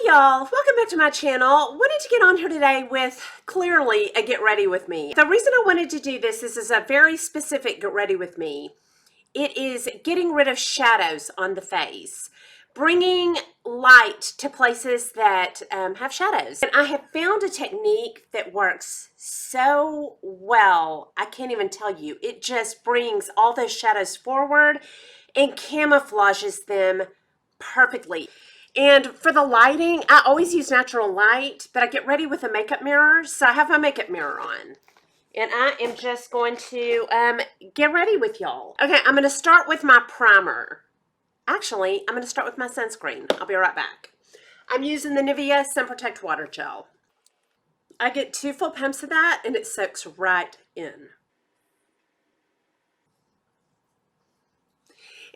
y'all, welcome back to my channel. Wanted to get on here today with clearly a get ready with me. The reason I wanted to do this is a very specific get ready with me. It is getting rid of shadows on the face, bringing light to places that have shadows. And I have found a technique that works so well, I can't even tell you. It just brings all those shadows forward and camouflages them perfectly. And for the lighting, I always use natural light, but I get ready with a makeup mirror. So I have my makeup mirror on. And I am just going to get ready with y'all. Okay, I'm going to start with my primer. Actually, I'm going to start with my sunscreen. I'll be right back. I'm using the Nivea Sun Protect Water Gel. I get 2 full pumps of that, and it soaks right in.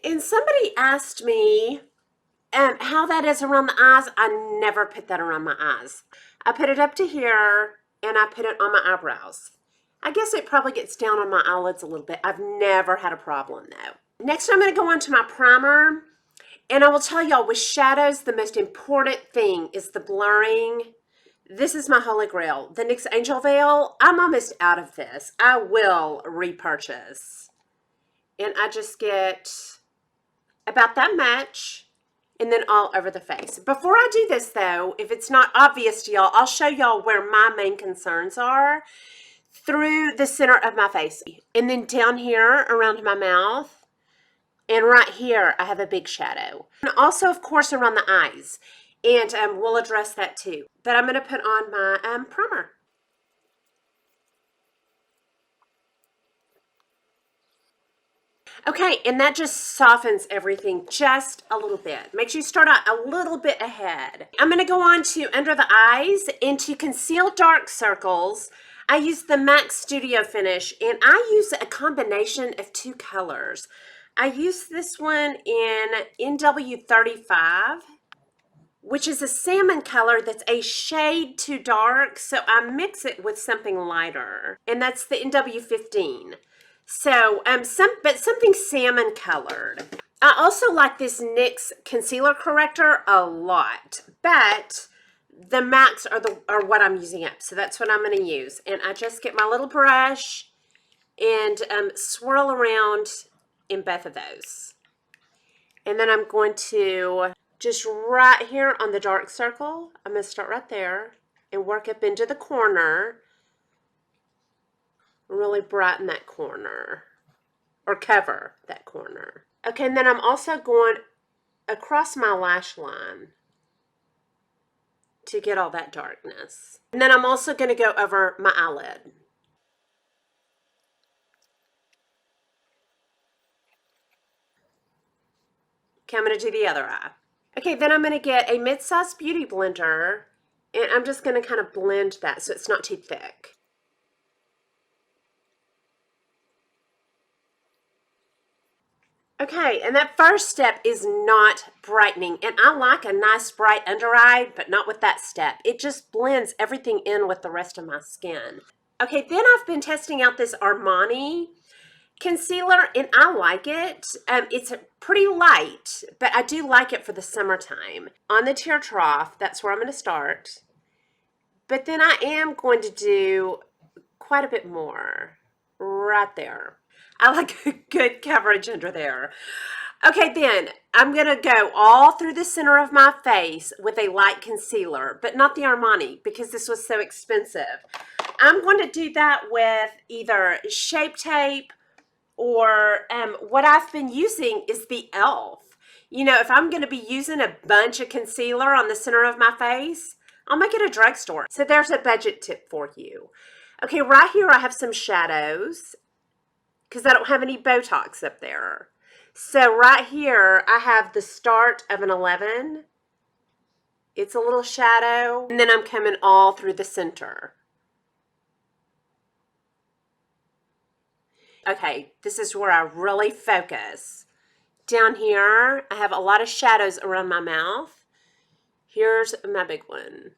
And somebody asked me how that is around the eyes. I never put that around my eyes. I put it up to here and I put it on my eyebrows. I guess it probably gets down on my eyelids a little bit. I've never had a problem though. Next I'm going to go on to my primer, and I will tell y'all with shadows the most important thing is the blurring. This is my holy grail. The NYX Angel Veil, I'm almost out of this. I will repurchase. And I just get about that much. And then all over the face. Before I do this though, if it's not obvious to y'all, I'll show y'all where my main concerns are through the center of my face. And then down here around my mouth. And right here, I have a big shadow. And also, of course, around the eyes. And we'll address that too. But I'm going to put on my primer. Okay, and that just softens everything just a little bit. Makes you start out a little bit ahead. I'm going to go on to under the eyes, and to conceal dark circles, I use the MAC Studio Finish, and I use a combination of 2 colors. I use this one in NW35, which is a salmon color that's a shade too dark, so I mix it with something lighter, and that's the NW15. So, something salmon colored. I also like this NYX concealer corrector a lot, but the MACs are what I'm using up, so that's what I'm going to use. And I just get my little brush and swirl around in both of those. And then I'm going to just right here on the dark circle, I'm going to start right there and work up into the corner. Really brighten that corner, or cover that corner. Okay, and then I'm also going across my lash line to get all that darkness. And then I'm also going to go over my eyelid. Okay, I'm going to do the other eye. Okay, then I'm going to get a mid-size beauty blender, and I'm just going to kind of blend that so it's not too thick. Okay, and that first step is not brightening, and I like a nice bright under eye, but not with that step. It just blends everything in with the rest of my skin. Okay, then I've been testing out this Armani concealer, and I like it. It's pretty light, but I do like it for the summertime. On the tear trough, that's where I'm going to start. But then I am going to do quite a bit more right there. I like good coverage under there. Okay, then I'm going to go all through the center of my face with a light concealer, but not the Armani because this was so expensive. I'm going to do that with either Shape Tape, or what I've been using is the e.l.f. You know, if I'm going to be using a bunch of concealer on the center of my face, I'll make it a drugstore. So there's a budget tip for you. Okay, right here I have some shadows, because I don't have any Botox up there. So right here, I have the start of an 11. It's a little shadow. And then I'm coming all through the center. Okay, this is where I really focus. Down here, I have a lot of shadows around my mouth. Here's my big one.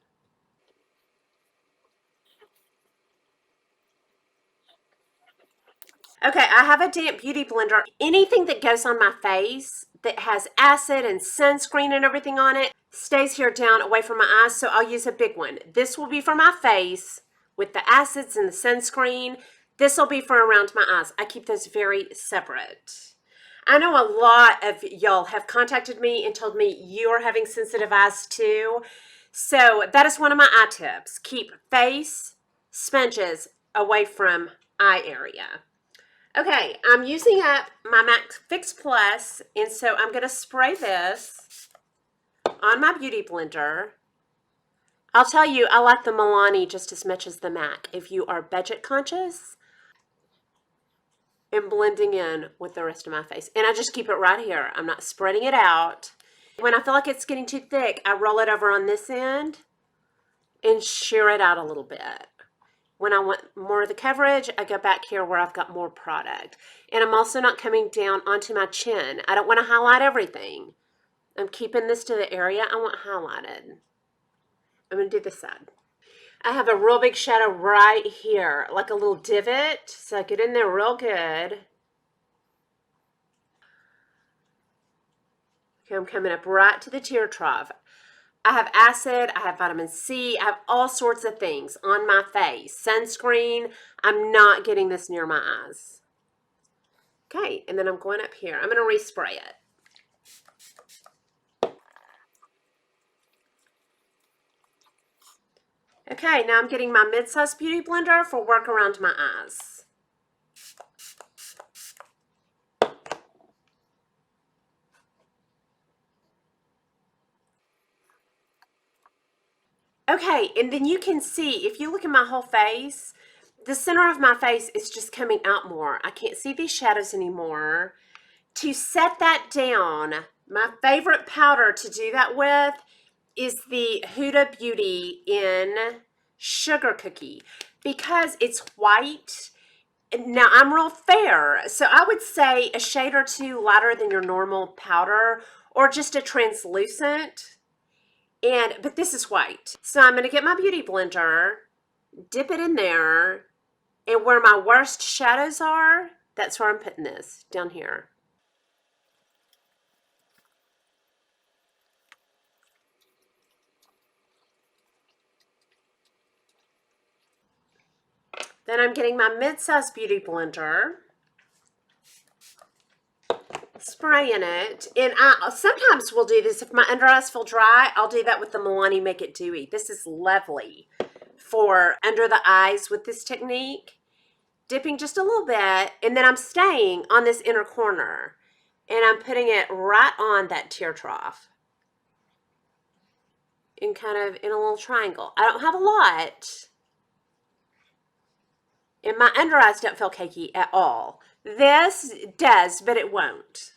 Okay, I have a damp beauty blender. Anything that goes on my face that has acid and sunscreen and everything on it stays here down away from my eyes, so I'll use a big one. This will be for my face with the acids and the sunscreen. This will be for around my eyes. I keep those very separate. I know a lot of y'all have contacted me and told me you are having sensitive eyes too. So that is one of my eye tips. Keep face sponges away from eye area. Okay, I'm using up my MAC Fix Plus, and so I'm going to spray this on my beauty blender. I'll tell you, I like the Milani just as much as the MAC. If you are budget conscious, and blending in with the rest of my face. And I just keep it right here. I'm not spreading it out. When I feel like it's getting too thick, I roll it over on this end and shear it out a little bit. When I want more of the coverage, I go back here where I've got more product. And I'm also not coming down onto my chin. I don't want to highlight everything. I'm keeping this to the area I want highlighted. I'm going to do this side. I have a real big shadow right here, like a little divot. So I get in there real good. Okay, I'm coming up right to the tear trough. I have acid, I have vitamin C, I have all sorts of things on my face. Sunscreen, I'm not getting this near my eyes. Okay, and then I'm going up here. I'm going to respray it. Okay, now I'm getting my mid-size beauty blender for work around my eyes. Okay, and then you can see, if you look at my whole face, the center of my face is just coming out more. I can't see these shadows anymore. To set that down, my favorite powder to do that with is the Huda Beauty in Sugar Cookie, because it's white. Now, I'm real fair, so I would say a shade or two lighter than your normal powder, or just a translucent. But this is white. So I'm going to get my beauty blender, dip it in there, and where my worst shadows are, that's where I'm putting this, down here. Then I'm getting my mid-size beauty blender, spraying it, and I sometimes will do this if my under eyes feel dry. I'll do that with the Milani Make It Dewy. This is lovely for under the eyes with this technique. Dipping just a little bit, and then I'm staying on this inner corner, and I'm putting it right on that tear trough, in kind of in a little triangle. I don't have a lot, and my under eyes don't feel cakey at all. This does, but it won't.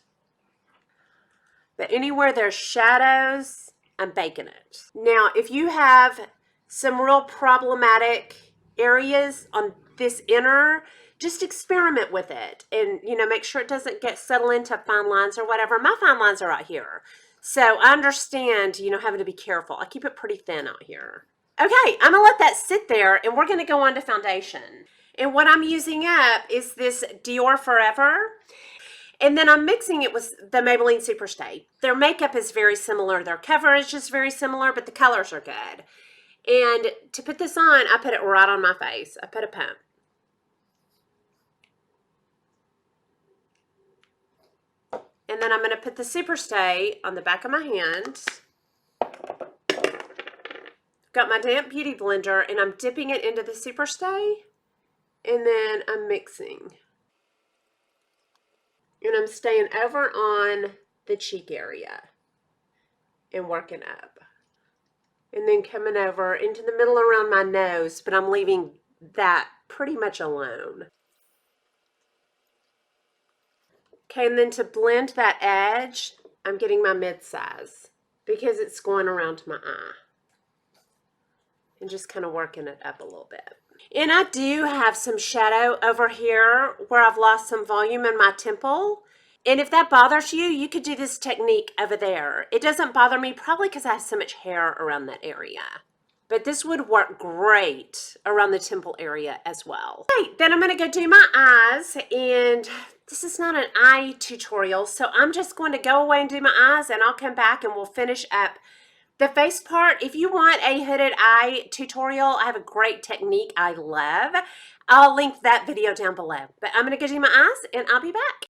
But anywhere there's shadows, I'm baking it. Now, if you have some real problematic areas on this inner, just experiment with it and, make sure it doesn't settle into fine lines or whatever. My fine lines are out here. So I understand, having to be careful. I keep it pretty thin out here. Okay, I'm going to let that sit there, and we're going to go on to foundation. And what I'm using up is this Dior Forever. And then I'm mixing it with the Maybelline Superstay. Their makeup is very similar. Their coverage is very similar, but the colors are good. And to put this on, I put it right on my face. I put a pump. And then I'm going to put the Superstay on the back of my hand. Got my damp beauty blender, and I'm dipping it into the Superstay. And then I'm mixing. And I'm staying over on the cheek area and working up. And then coming over into the middle around my nose, but I'm leaving that pretty much alone. Okay, and then to blend that edge, I'm getting my mid-size because it's going around my eye. And just kind of working it up a little bit. And I do have some shadow over here where I've lost some volume in my temple. And if that bothers you, you could do this technique over there. It doesn't bother me, probably because I have so much hair around that area. but this would work great around the temple area as well. Okay, then I'm going to go do my eyes, and this is not an eye tutorial, so I'm just going to go away and do my eyes, and I'll come back and we'll finish up the face part. If you want a hooded eye tutorial, I have a great technique I love. I'll link that video down below. But I'm going to go do my eyes, and I'll be back.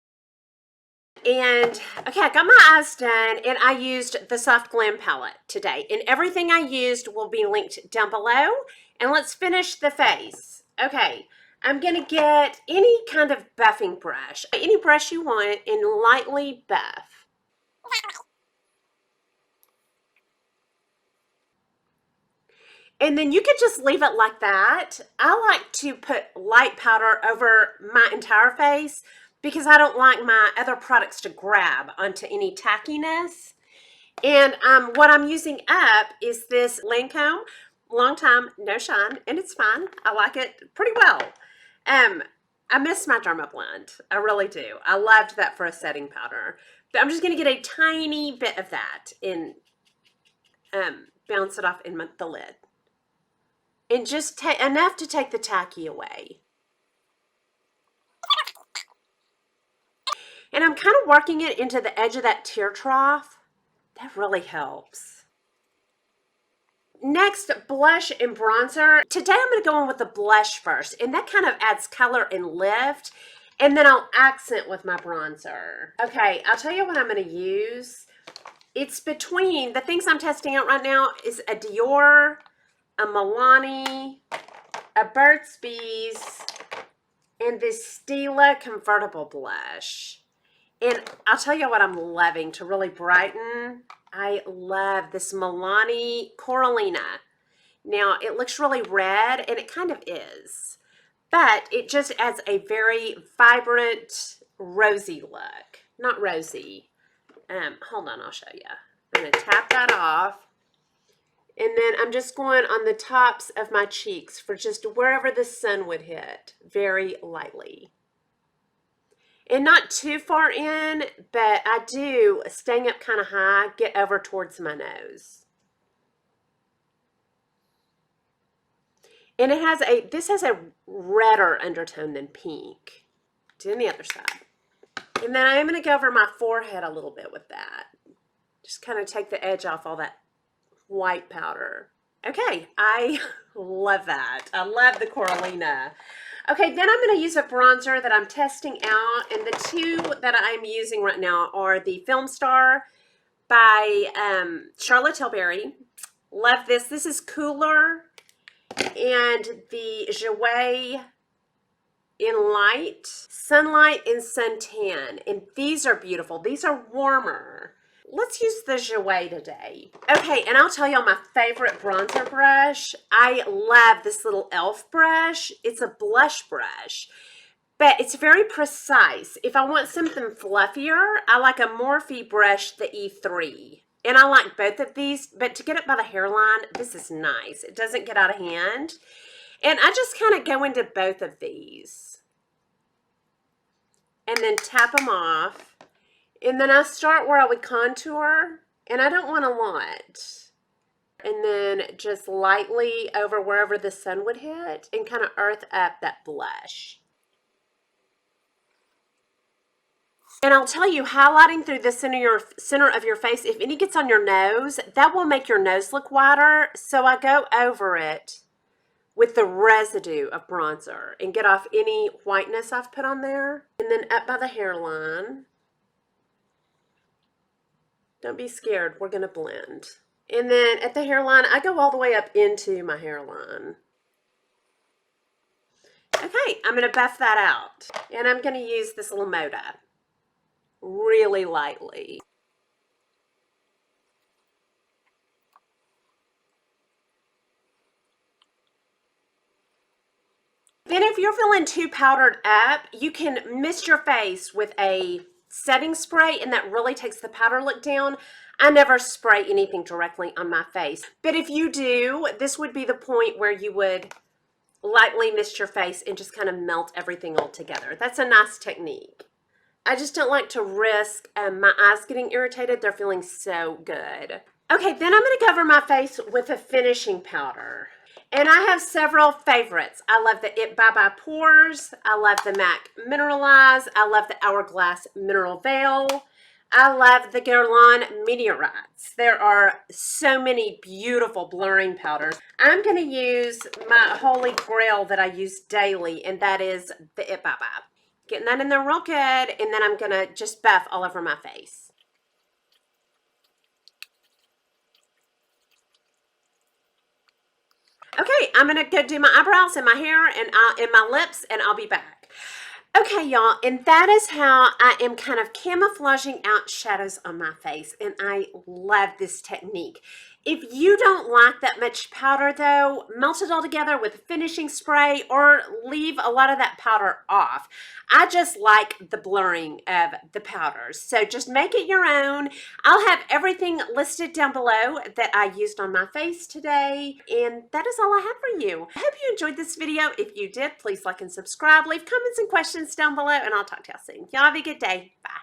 And okay, I got my eyes done, and I used the Soft Glam palette today, and everything I used will be linked down below. And let's finish the face. Okay, I'm gonna get any kind of buffing brush, any brush you want, and lightly buff. And then you could just leave it like that. I like to put light powder over my entire face because I don't like my other products to grab onto any tackiness. And what I'm using up is this Lancome Long Time No Shine, and it's fine. I like it pretty well. I miss my Derma Blend. I really do. I loved that for a setting powder. But I'm just going to get a tiny bit of that and bounce it off in the lid. And just enough to take the tacky away. And I'm kind of working it into the edge of that tear trough. That really helps. Next, blush and bronzer. Today I'm going to go in with the blush first, and that kind of adds color and lift. And then I'll accent with my bronzer. Okay, I'll tell you what I'm going to use. It's between, the things I'm testing out right now is a Dior, a Milani, a Burt's Bees, and this Stila convertible blush. And I'll tell you what I'm loving to really brighten. I love this Milani Coralina. Now, it looks really red, and it kind of is. But it just adds a very vibrant, rosy look. Not rosy. Hold on, I'll show you. I'm going to tap that off. And then I'm just going on the tops of my cheeks for just wherever the sun would hit, very lightly. And not too far in, but I do, staying up kind of high, get over towards my nose. And it has this has a redder undertone than pink. Do the other side. And then I am going to go over my forehead a little bit with that. Just kind of take the edge off all that white powder. Okay, I love that. I love the Coralina. Okay, then I'm going to use a bronzer that I'm testing out, and the two that I'm using right now are the Film Star by Charlotte Tilbury. Love this. This is cooler, and the Jouer in Light, Sunlight and Suntan, and these are beautiful. These are warmer. Let's use the Jouer today. Okay, and I'll tell y'all my favorite bronzer brush. I love this little e.l.f. brush. It's a blush brush, but it's very precise. If I want something fluffier, I like a Morphe brush, the E3. And I like both of these, but to get it by the hairline, this is nice. It doesn't get out of hand. And I just kind of go into both of these and then tap them off. And then I start where I would contour, and I don't want a lot. And then just lightly over wherever the sun would hit and kind of earth up that blush. And I'll tell you, highlighting through the center of your face, if any gets on your nose, that will make your nose look wider. So I go over it with the residue of bronzer and get off any whiteness I've put on there. And then up by the hairline. Don't be scared, we're gonna blend. And then at the hairline, I go all the way up into my hairline. Okay, I'm gonna buff that out. And I'm gonna use this little Moda, really lightly. Then if you're feeling too powdered up, you can mist your face with a setting spray, and that really takes the powder look down. I never spray anything directly on my face, but if you do, this would be the point where you would lightly mist your face and just kind of melt everything all together. That's a nice technique. I just don't like to risk my eyes getting irritated. They're feeling so good. Okay, then I'm going to cover my face with a finishing powder. And I have several favorites. I love the It Bye Bye Pores. I love the MAC Mineralize. I love the Hourglass Mineral Veil. I love the Guerlain Meteorites. There are so many beautiful blurring powders. I'm going to use my holy grail that I use daily, and that is the It Bye Bye. Getting that in there real good, and then I'm going to just buff all over my face. Okay, I'm gonna go do my eyebrows and my hair and my lips, and I'll be back. Okay, y'all, and that is how I am kind of camouflaging out shadows on my face, and I love this technique. If you don't like that much powder, though, melt it all together with a finishing spray or leave a lot of that powder off. I just like the blurring of the powders, so just make it your own. I'll have everything listed down below that I used on my face today, and that is all I have for you. I hope you enjoyed this video. If you did, please like and subscribe. Leave comments and questions down below, and I'll talk to y'all soon. Y'all have a good day. Bye.